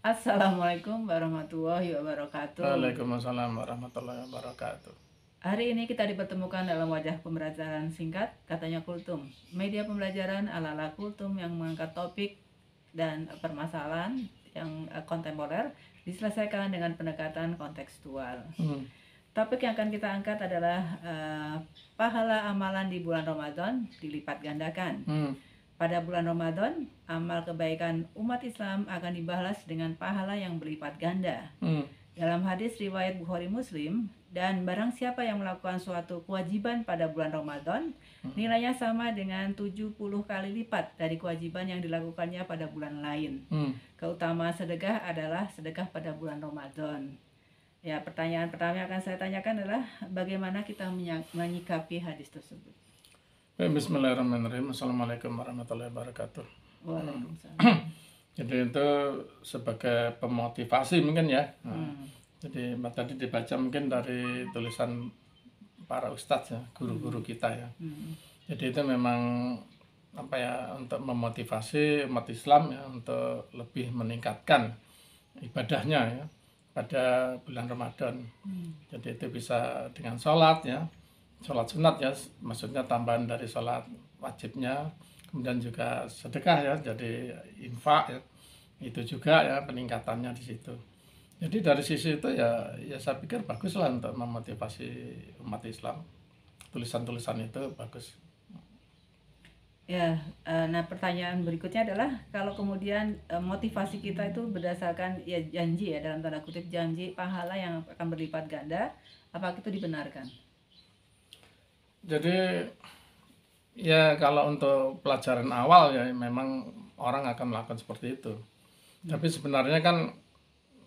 Assalamualaikum warahmatullahi wabarakatuh. Waalaikumsalam warahmatullahi wabarakatuh. Hari ini kita dipertemukan dalam wajah pembelajaran singkat, katanya Kultum. Media pembelajaran ala-ala Kultum yang mengangkat topik dan permasalahan yang kontemporer diselesaikan dengan pendekatan kontekstual. Topik yang akan kita angkat adalah pahala amalan di bulan Ramadan dilipat gandakan. Pada bulan Ramadan, amal kebaikan umat Islam akan dibalas dengan pahala yang berlipat ganda. Dalam hadis riwayat Bukhari Muslim, dan barang siapa yang melakukan suatu kewajiban pada bulan Ramadan, nilainya sama dengan 70 kali lipat dari kewajiban yang dilakukannya pada bulan lain. Keutamaan sedekah adalah sedekah pada bulan Ramadan. Ya, pertanyaan pertama yang akan saya tanyakan adalah bagaimana kita menyikapi hadis tersebut. Bismillahirrahmanirrahim. Assalamualaikum warahmatullahi wabarakatuh. Waalaikumsalam. Jadi itu sebagai pemotivasi mungkin ya. Jadi tadi dibaca mungkin dari tulisan para ustadz ya, guru-guru kita ya. Jadi itu memang apa ya, untuk memotivasi umat Islam ya untuk lebih meningkatkan ibadahnya ya pada bulan Ramadan. Jadi itu bisa dengan sholat ya, sholat sunat ya, maksudnya tambahan dari sholat wajibnya, kemudian juga sedekah ya, jadi infak ya, itu juga ya peningkatannya di situ. Jadi dari sisi itu ya saya pikir baguslah untuk memotivasi umat Islam. Tulisan-tulisan itu bagus. Ya, nah pertanyaan berikutnya adalah kalau kemudian motivasi kita itu berdasarkan ya janji ya, dalam tanda kutip janji pahala yang akan berlipat ganda, apakah itu dibenarkan? Jadi ya kalau untuk pelajaran awal ya memang orang akan melakukan seperti itu. Tapi sebenarnya kan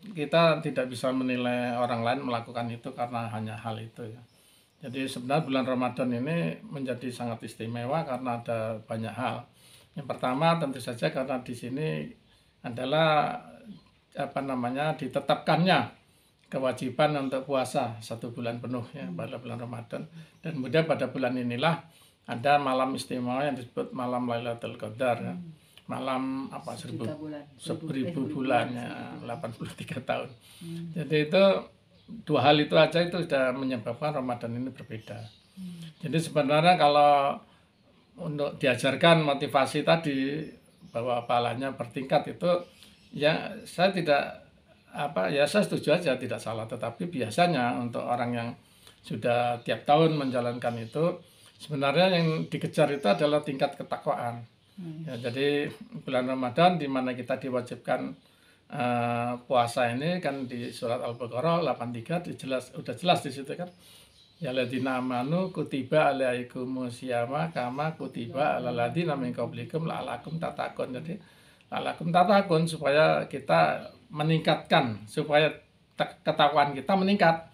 kita tidak bisa menilai orang lain melakukan itu karena hanya hal itu ya. Jadi sebenarnya bulan Ramadan ini menjadi sangat istimewa karena ada banyak hal. Yang pertama tentu saja karena di sini adalah ditetapkannya kewajiban untuk puasa 1 bulan penuh ya pada bulan Ramadan. Dan kemudian pada bulan inilah ada malam istimewa yang disebut malam Lailatul Qadar ya. Malam seribu bulan ya, 83 tahun. Jadi itu dua hal itu aja itu sudah menyebabkan Ramadan ini berbeda. Jadi sebenarnya kalau untuk diajarkan motivasi tadi bahwa pahalanya bertingkat itu ya saya saya setuju aja, tidak salah. Tetapi biasanya untuk orang yang sudah tiap tahun menjalankan itu sebenarnya yang dikejar itu adalah tingkat ketakwaan. Ya, jadi bulan Ramadan di mana kita diwajibkan puasa ini kan di surat Al-Baqarah 83 udah jelas di situ kan. Ya ladina amanu kutiba alaikumusiyama kama kutiba alal ladina min qablikum la'alakum tatakun. Jadi la'alakum tatakun supaya kita meningkatkan, supaya ketakwaan kita meningkat.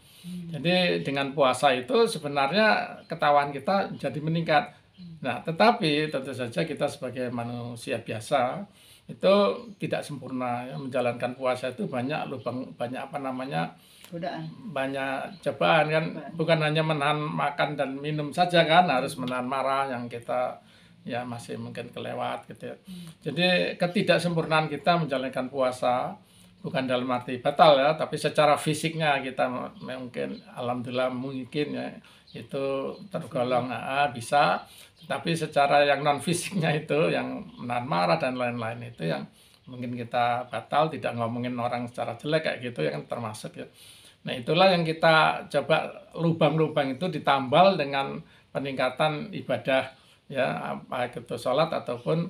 Jadi dengan puasa itu sebenarnya ketakwaan kita jadi meningkat. Nah, tetapi tentu saja kita sebagai manusia biasa itu tidak sempurna ya. Menjalankan puasa itu banyak lubang, banyak Godaan. banyak cobaan kan, bukan hanya menahan makan dan minum saja kan, harus menahan marah yang kita ya masih mungkin kelewat gitu ya. Jadi ketidaksempurnaan kita menjalankan puasa bukan dalam arti batal ya, tapi secara fisiknya kita mungkin alhamdulillah mungkin ya itu tergolong bisa, tapi secara yang non fisiknya itu yang menahan marah dan lain-lain itu yang mungkin kita batal, tidak ngomongin orang secara jelek kayak gitu ya kan termasuk ya. Nah itulah yang kita coba lubang-lubang itu ditambal dengan peningkatan ibadah ya, baik itu sholat ataupun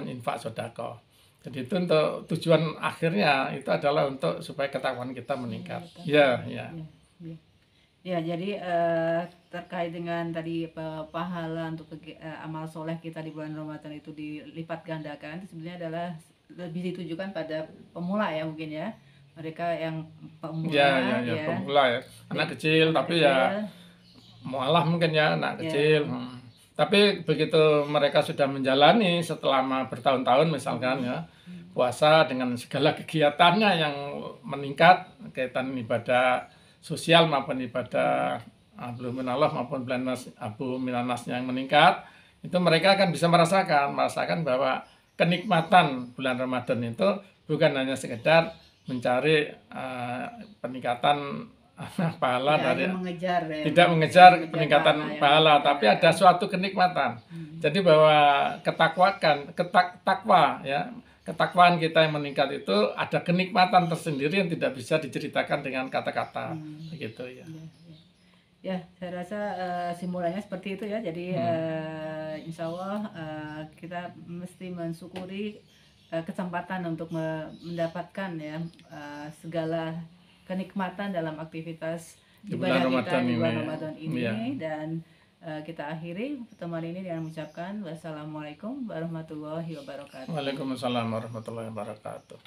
infak sedekah. Jadi itu untuk tujuan akhirnya itu adalah untuk supaya ketakwaan kita meningkat. Ya. Ya, jadi terkait dengan tadi pahala untuk amal soleh kita di bulan Ramadan itu dilipat gandakan, sebenarnya adalah lebih ditujukan pada pemula ya mungkin ya. Mereka yang pemula ya pemula ya, anak kecil tapi kecil. Ya mualah mungkin ya anak kecil. Tapi begitu mereka sudah menjalani setelah bertahun-tahun misalkan ya puasa dengan segala kegiatannya yang meningkat, kaitan ibadah sosial maupun ibadah belum minallah maupun abu minanasnya yang meningkat, itu mereka akan bisa merasakan bahwa kenikmatan bulan Ramadan itu bukan hanya sekedar mencari peningkatan pahala dari mengejar ya, tidak mengejar mengejar peningkatan pahala yang pahala, kita tapi ada dapatkan. suatu kenikmatan. Jadi bahwa takwa ya, ketakwaan kita yang meningkat itu ada kenikmatan tersendiri yang tidak bisa diceritakan dengan kata-kata, begitu ya. Ya, saya rasa simulasinya seperti itu ya. Jadi insya Allah kita mesti mensyukuri kesempatan untuk mendapatkan ya segala kenikmatan dalam aktivitas Di ibadah bulan kita Ramadan di bulan ini, Ramadan ini. ya. Dan kita akhiri pertemuan ini dengan mengucapkan wassalamualaikum warahmatullahi wabarakatuh. Waalaikumsalam warahmatullahi wabarakatuh.